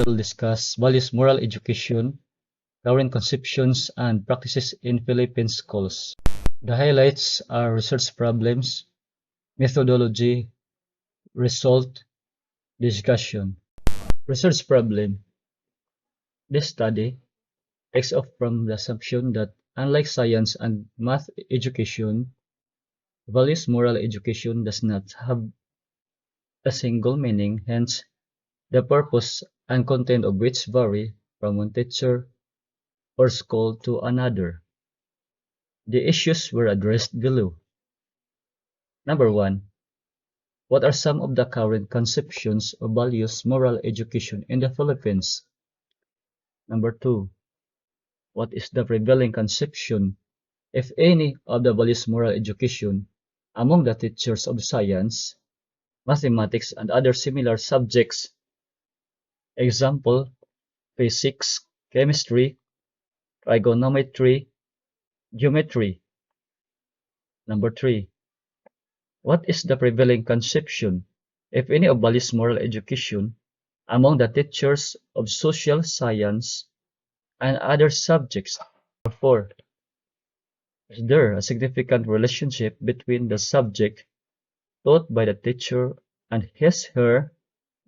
will discuss values moral education, current conceptions and practices in Philippine schools. The highlights are research problems, methodology, result, discussion. Research problem. This study takes off from the assumption that unlike science and math education, values moral education does not have a single meaning, hence the purpose and content of which vary from one teacher or school to another. The issues were addressed below. Number 1. What are some of the current conceptions of values moral education in the Philippines? Number 2. What is the prevailing conception, if any, of the values moral education among the teachers of science, mathematics, and other similar subjects? Example, physics, chemistry, trigonometry, geometry. Number 3. What is the prevailing conception, if any, of values moral education among the teachers of social science and other subjects? Number 4. Is there a significant relationship between the subject taught by the teacher and his/her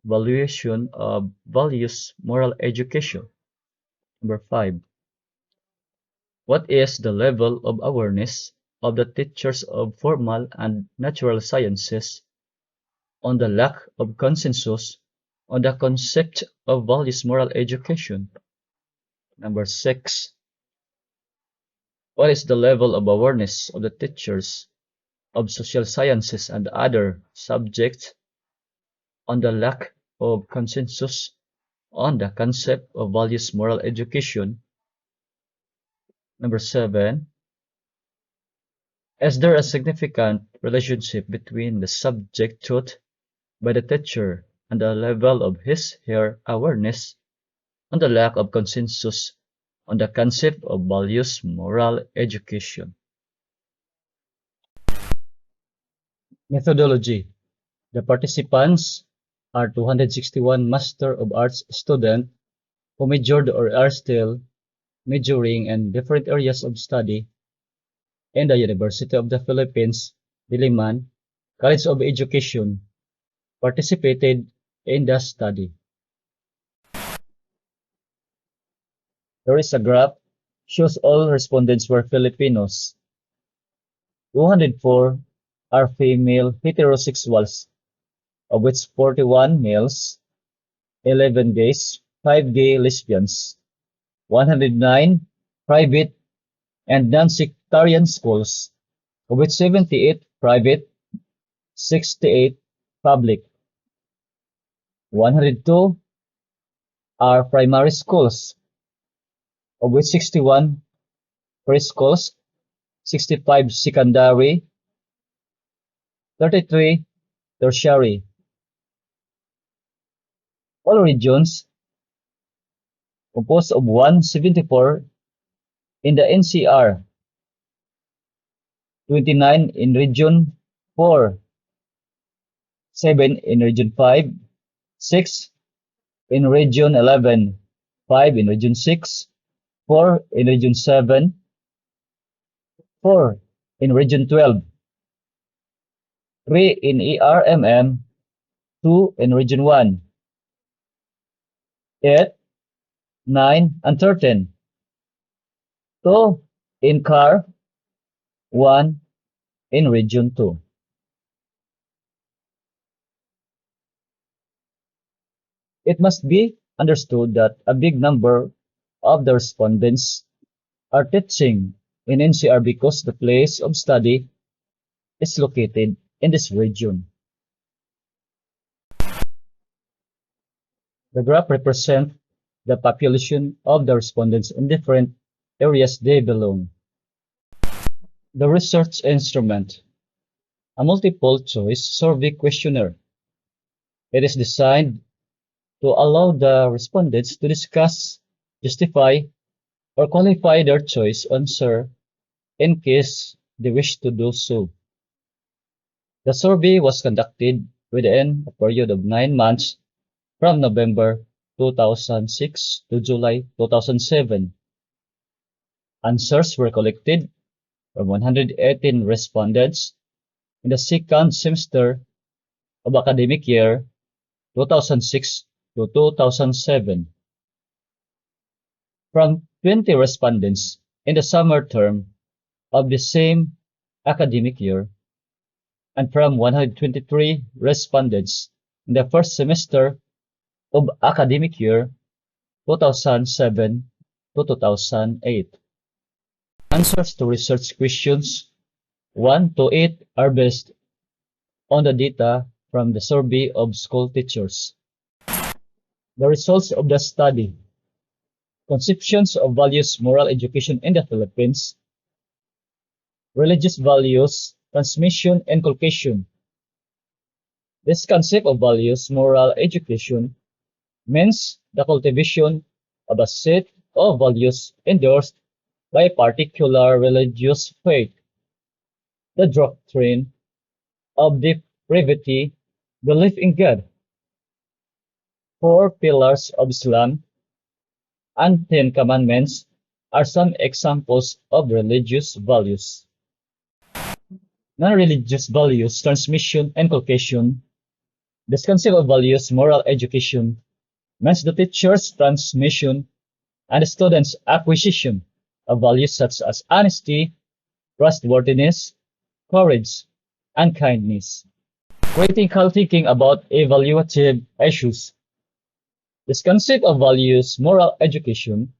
valuation of values moral education? Number 5. What is the level of awareness of the teachers of formal and natural sciences on the lack of consensus on the concept of values moral education? Number 6. What is the level of awareness of the teachers of social sciences and other subjects on the lack of consensus on the concept of values moral education? Number 7. Is there a significant relationship between the subject taught by the teacher and the level of his/her awareness on the lack of consensus on the concept of values moral education? Methodology. The participants are 261 Master of Arts students who majored or are still majoring in different areas of study in the University of the Philippines, Diliman College of Education, participated in the study. There is a graph shows all respondents were Filipinos. 204 are female heterosexuals, of which 41 males, 11 gays, 5 gay lesbians, 109 private and non-sectarian schools, of which 78 private, 68 public. 102 are primary schools, of which 61 preschools, 65 secondary, 33 tertiary. All regions composed of 174 in the NCR, 29 in Region 4, 7 in Region 5, 6 in Region 11, 5 in Region 6, 4 in Region 7, 4 in Region 12, 3 in ERMM, 2 in Region 1, 8, 9, and 13. 2 in CAR, 1 in Region 2. It must be understood that a big number of the respondents are teaching in NCR because the place of study is located in this region. The graph represents the population of the respondents in different areas they belong. The research instrument, a multiple choice survey questionnaire. It is designed to allow the respondents to discuss, justify, or qualify their choice answer in case they wish to do so. The survey was conducted within a period of 9 months from November 2006 to July 2007. Answers were collected from 118 respondents in the second semester of academic year 2006 to 2007. From 20 respondents in the summer term of the same academic year, and from 123 respondents in the first semester of academic year 2007 to 2008. Answers to research questions 1 to 8 are based on the data from the survey of school teachers. The results of the study. Conceptions of values moral education in the Philippines. Religious values, transmission, inculcation. This concept of values moral education means the cultivation of a set of values endorsed by a particular religious faith. The doctrine of depravity, belief in God. 4 pillars of Islam and 10 commandments are some examples of religious values. Non-religious values, transmission, inculcation. This concept of values moral education means the teacher's transmission and the student's acquisition of values such as honesty, trustworthiness, courage, and kindness. Critical thinking about evaluative issues. This concept of values moral education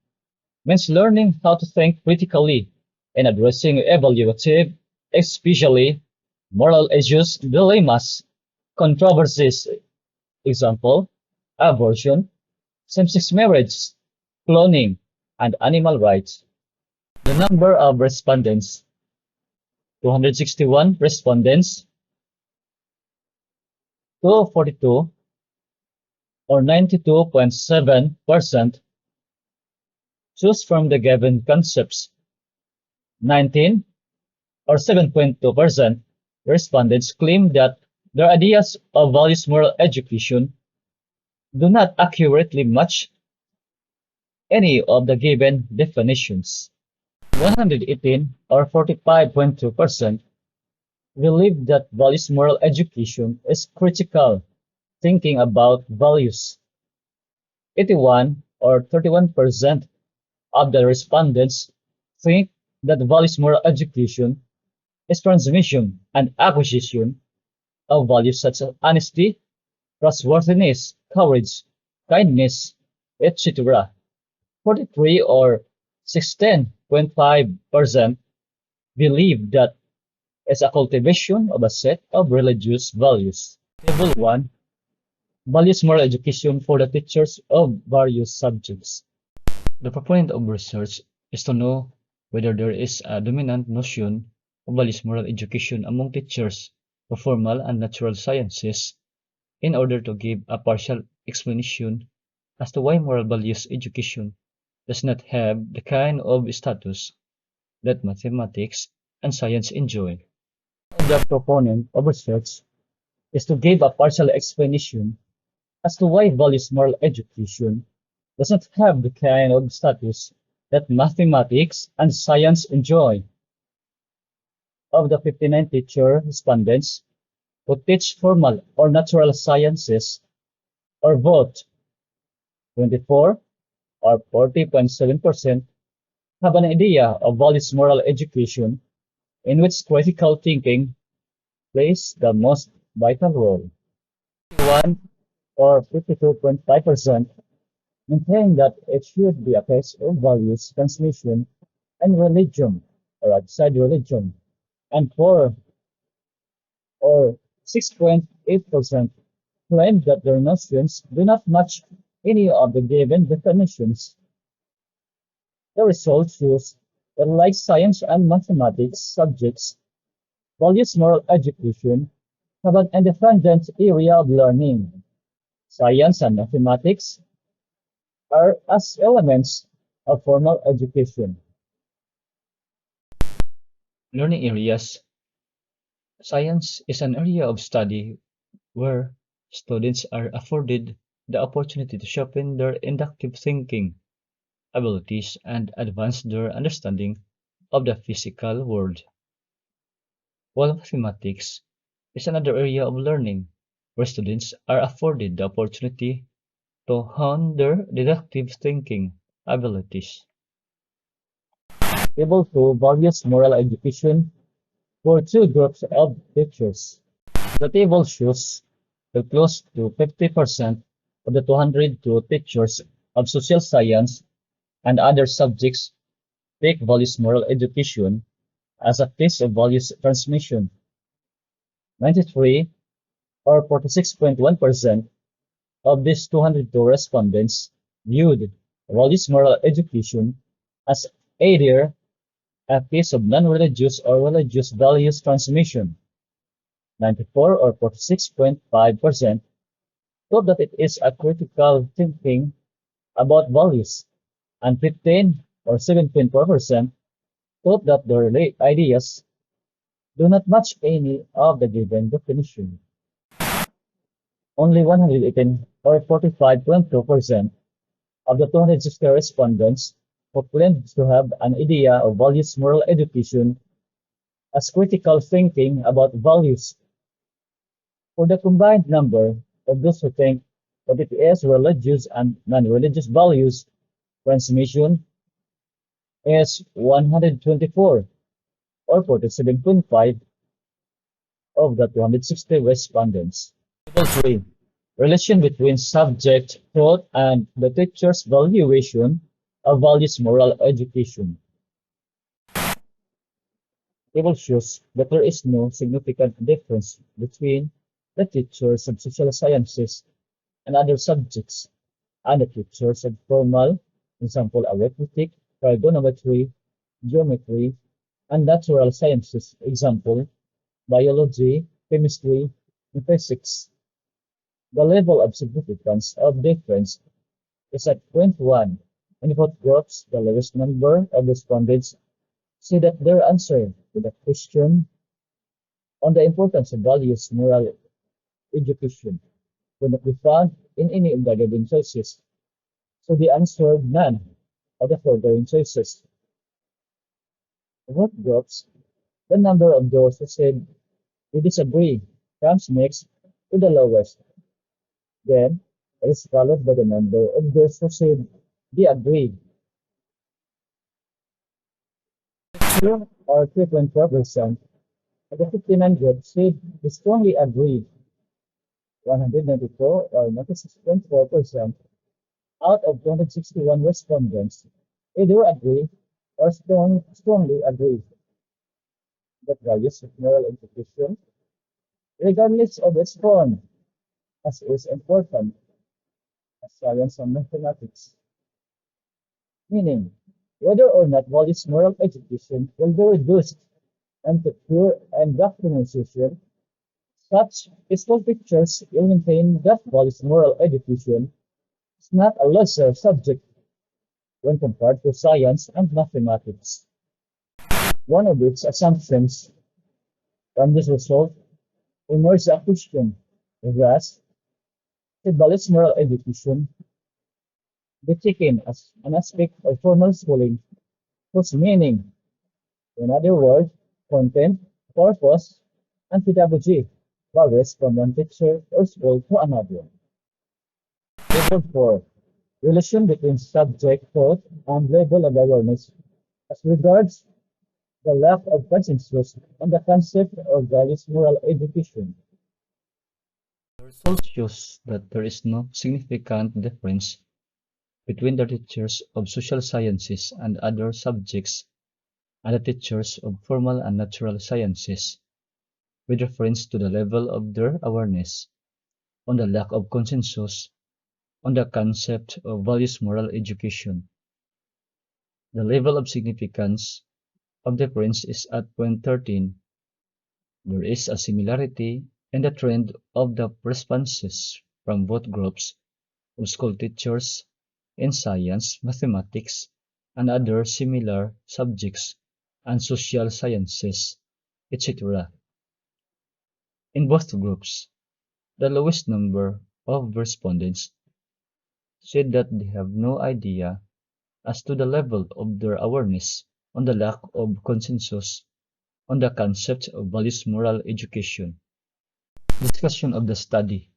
means learning how to think critically in addressing evaluative, especially moral issues, dilemmas, controversies. Example, abortion, same-sex marriage, cloning, and animal rights. The number of respondents. 261 respondents. 242 or 92.7% choose from the given concepts. 19 or 7.2% respondents claim that their ideas of values moral education do not accurately match any of the given definitions. 118 or 45.2% believe that values moral education is critical thinking about values. 81 or 31% of the respondents think that values moral education is transmission and acquisition of values such as honesty, trustworthiness, courage, kindness, etc. 43 or 16.5% believe that it's a cultivation of a set of religious values. Table 1. Values moral education for the teachers of various subjects. The proponent of research is to know whether there is a dominant notion of values moral education among teachers of formal and natural sciences in order to give a partial explanation as to why moral values education does not have the kind of status that mathematics and science enjoy. The proponent of research is to give a partial explanation as to why values moral education does not have the kind of status that mathematics and science enjoy. Of the 59 teacher respondents who teach formal or natural sciences or both, 24 or 40.7% have an idea of values moral education in which critical thinking plays the most vital role. 1 or 52.5% maintain that it should be a case of values transmission and religion or outside religion, and 4 or 6.8% claim that their notions do not match any of the given definitions. The result shows that like science and mathematics subjects, values moral education have an independent area of learning. Science and mathematics are as elements of formal education. Learning areas. Science is an area of study where students are afforded the opportunity to sharpen their inductive thinking abilities and advance their understanding of the physical world. While mathematics is another area of learning where students are afforded the opportunity to hone their deductive thinking abilities. Able to values moral education for two groups of teachers. The table shows that close to 50% of the 202 teachers of social science and other subjects take values moral education as a piece of values transmission. 93 or 46.1% of these 202 respondents viewed values moral education as either a piece of non-religious or religious values transmission. 94 or 46.5% thought that it is a critical thinking about values, and 15 or 7.4% thought that their ideas do not match any of the given definition. Only 118 or 45.2% of the 260 respondents who claimed to have an idea of values moral education as critical thinking about values. For the combined number of those who think that it is religious and non-religious values, transmission is 124 or 47.5 of the 260 respondents. Table 3. Relation between subject thought and the teacher's valuation of values moral education. Table shows that there is no significant difference between the teachers of social sciences and other subjects and the teachers of formal, example arithmetic, trigonometry, geometry, and natural sciences, example biology, chemistry, and physics. The level of significance of difference is at 0.1, and in both groups, the lowest number of respondents say that their answer to the question on the importance of values moral education could not be found in any of the given choices, so they answered none of the foregoing choices. In both groups, the number of those who said they disagree comes next to the lowest. Then it is followed by the number of those who said they agree. Two or 3.4% of the 59 groups said they strongly agree. 194 or 96.4% out of 261 respondents either agree or strongly agree that values of moral education, regardless of its form, as is important as science and mathematics. Meaning, whether or not values moral education will be reduced into pure indoctrination, such school pictures will maintain that values moral education is not a lesser subject when compared to science and mathematics. One of its assumptions from this result emerges a question: thus, should values moral education be taken as an aspect of formal schooling whose meaning, in other words, content, purpose, and pedagogy varies from one teacher or school to another? Table 4. Relation between subject thought and level of awareness as regards the lack of consensus on the concept of values moral education. The result shows that there is no significant difference between the teachers of social sciences and other subjects and the teachers of formal and natural sciences with reference to the level of their awareness on the lack of consensus on the concept of values moral education. The level of significance of difference is at 0.13. There is a similarity in the trend of the responses from both groups of school teachers in science, mathematics, and other similar subjects and social sciences, etc. In both groups, the lowest number of respondents said that they have no idea as to the level of their awareness on the lack of consensus on the concept of values moral education. Discussion of the study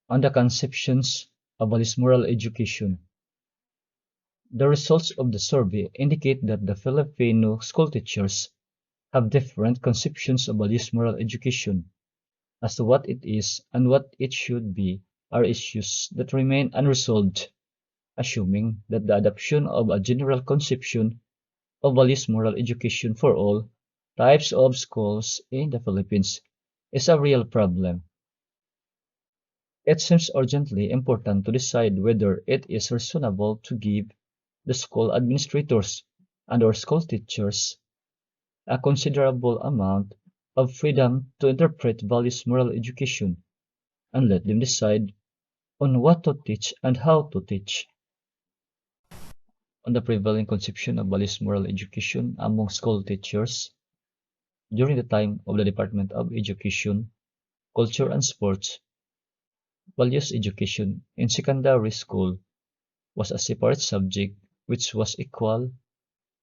on the conceptions of values moral education. The results of the survey indicate that the Filipino school teachers have different conceptions of values moral education. As to what it is and what it should be are issues that remain unresolved, assuming that the adoption of a general conception of values moral education for all types of schools in the Philippines is a real problem. It seems urgently important to decide whether it is reasonable to give the school administrators and or school teachers a considerable amount of freedom to interpret values moral education and let them decide on what to teach and how to teach. On the prevailing conception of values moral education among school teachers during the time of the Department of Education, Culture and Sports, values education in secondary school was a separate subject which was equal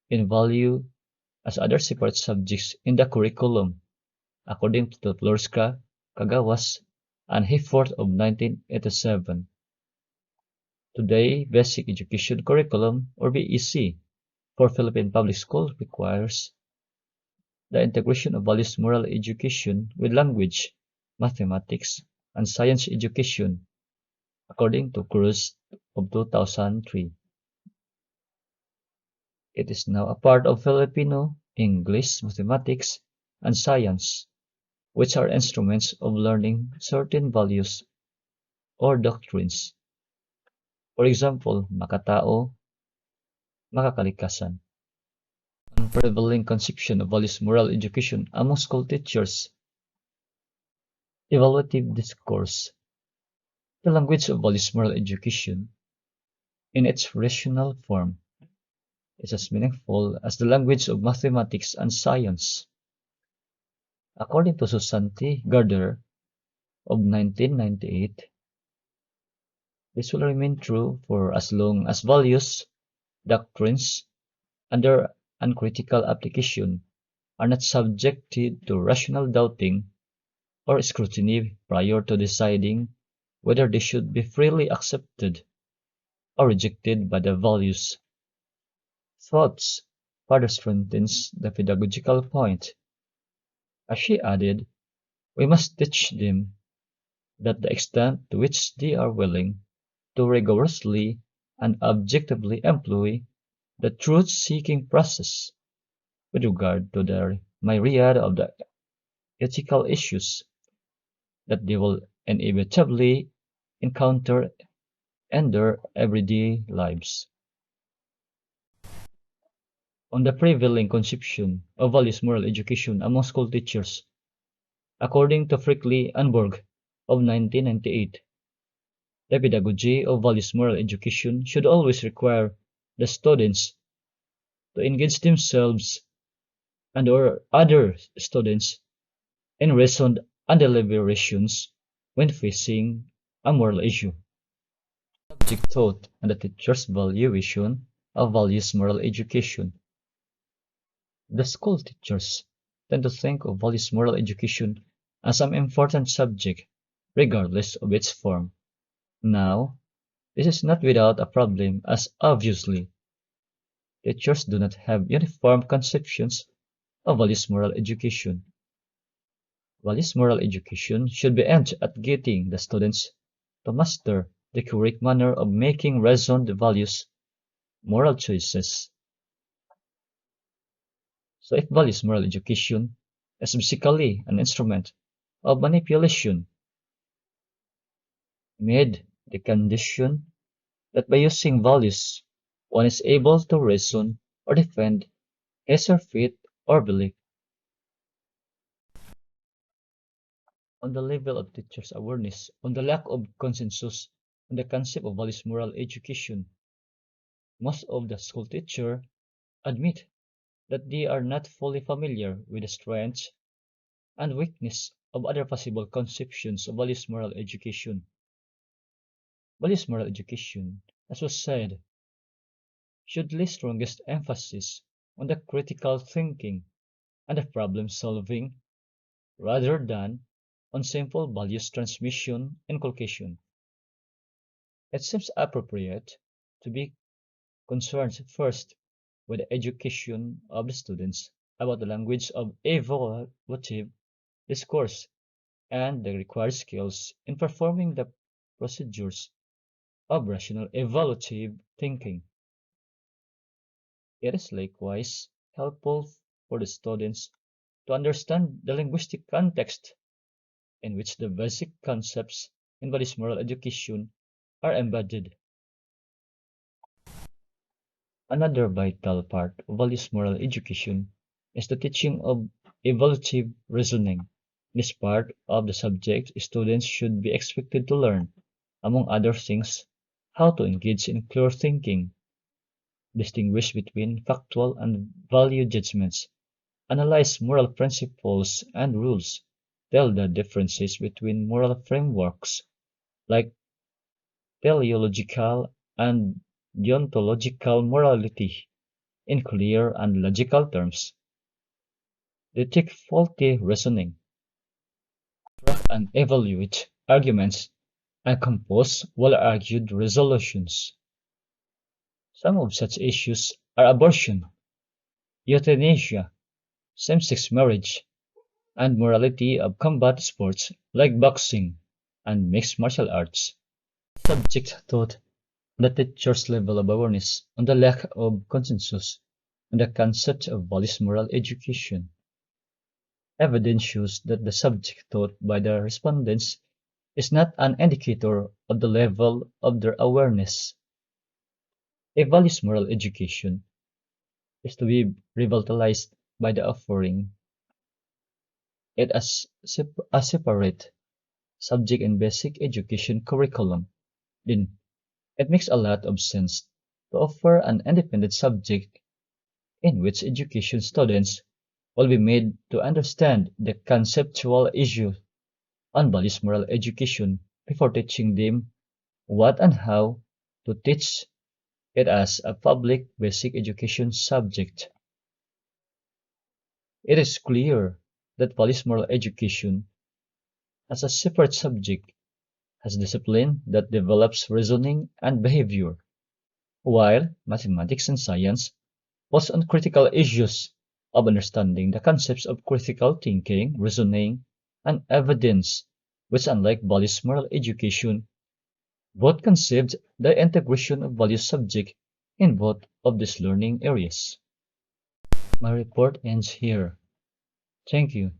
in value as other separate subjects in the curriculum, according to Tlorska, Kagawas, and Hayford of 1987. Today, Basic Education Curriculum, or BEC, for Philippine Public Schools requires the integration of values moral education with language, mathematics, and science education, according to Cruz of 2003. It is now a part of Filipino, English, mathematics, and science, which are instruments of learning certain values or doctrines. For example, makatao, makakalikasan. Prevailing conception of values moral education among school teachers. Evaluative discourse. The language of values moral education, in its rational form, is as meaningful as the language of mathematics and science. According to Susanti Gardner of 1998, this will remain true for as long as values, doctrines, and their uncritical application are not subjected to rational doubting or scrutiny prior to deciding whether they should be freely accepted or rejected by the values. Thoughts further strengthens the pedagogical point. As she added, we must teach them that the extent to which they are willing to rigorously and objectively employ the truth-seeking process with regard to the myriad of the ethical issues that they will inevitably encounter in their everyday lives. On the prevailing conception of values moral education among school teachers, according to Frickley and Borg of 1998, the pedagogy of values moral education should always require the students to engage themselves and or other students in reasoned and deliberations when facing a moral issue. Subject thought and the teacher's valuation of values moral education. The school teachers tend to think of values moral education as an important subject, regardless of its form. Now, this is not without a problem as obviously teachers do not have uniform conceptions of values moral education. Values moral education should be aimed at getting the students to master the correct manner of making reasoned values moral choices. So if values moral education is basically an instrument of manipulation, made the condition that by using values one is able to reason or defend his or faith or belief. On the level of teachers' awareness on the lack of consensus on the concept of values moral education, most of the school teachers admit that they are not fully familiar with the strengths and weakness of other possible conceptions of values moral education. Values moral education, as was said, should lay strongest emphasis on the critical thinking and the problem solving rather than on simple values transmission and inculcation. It seems appropriate to be concerned first with the education of the students about the language of evaluative discourse and the required skills in performing the procedures of rational evaluative thinking. It is likewise helpful for the students to understand the linguistic context in which the basic concepts in values moral education are embedded. Another vital part of values moral education is the teaching of evaluative reasoning. This part of the subject students should be expected to learn, among other things, how to engage in clear thinking, distinguish between factual and value judgments, analyze moral principles and rules, tell the differences between moral frameworks like teleological and deontological morality in clear and logical terms, detect faulty reasoning, track and evaluate arguments, and compose well-argued resolutions. Some of such issues are abortion, euthanasia, same-sex marriage, and morality of combat sports like boxing and mixed martial arts. Subject taught on the teacher's level of awareness on the lack of consensus on the concept of values moral education. Evidence shows that the subject taught by the respondents is not an indicator of the level of their awareness. A values moral education is to be revitalized by the offering it as a separate subject in basic education curriculum. Then it makes a lot of sense to offer an independent subject in which education students will be made to understand the conceptual issue on values moral education before teaching them what and how to teach it as a public basic education subject. It is clear that values moral education as a separate subject has discipline that develops reasoning and behavior, while mathematics and science was on critical issues of understanding the concepts of critical thinking, reasoning, and evidence, which unlike values moral education, both conceived the integration of values subject in both of these learning areas. My report ends here. Thank you.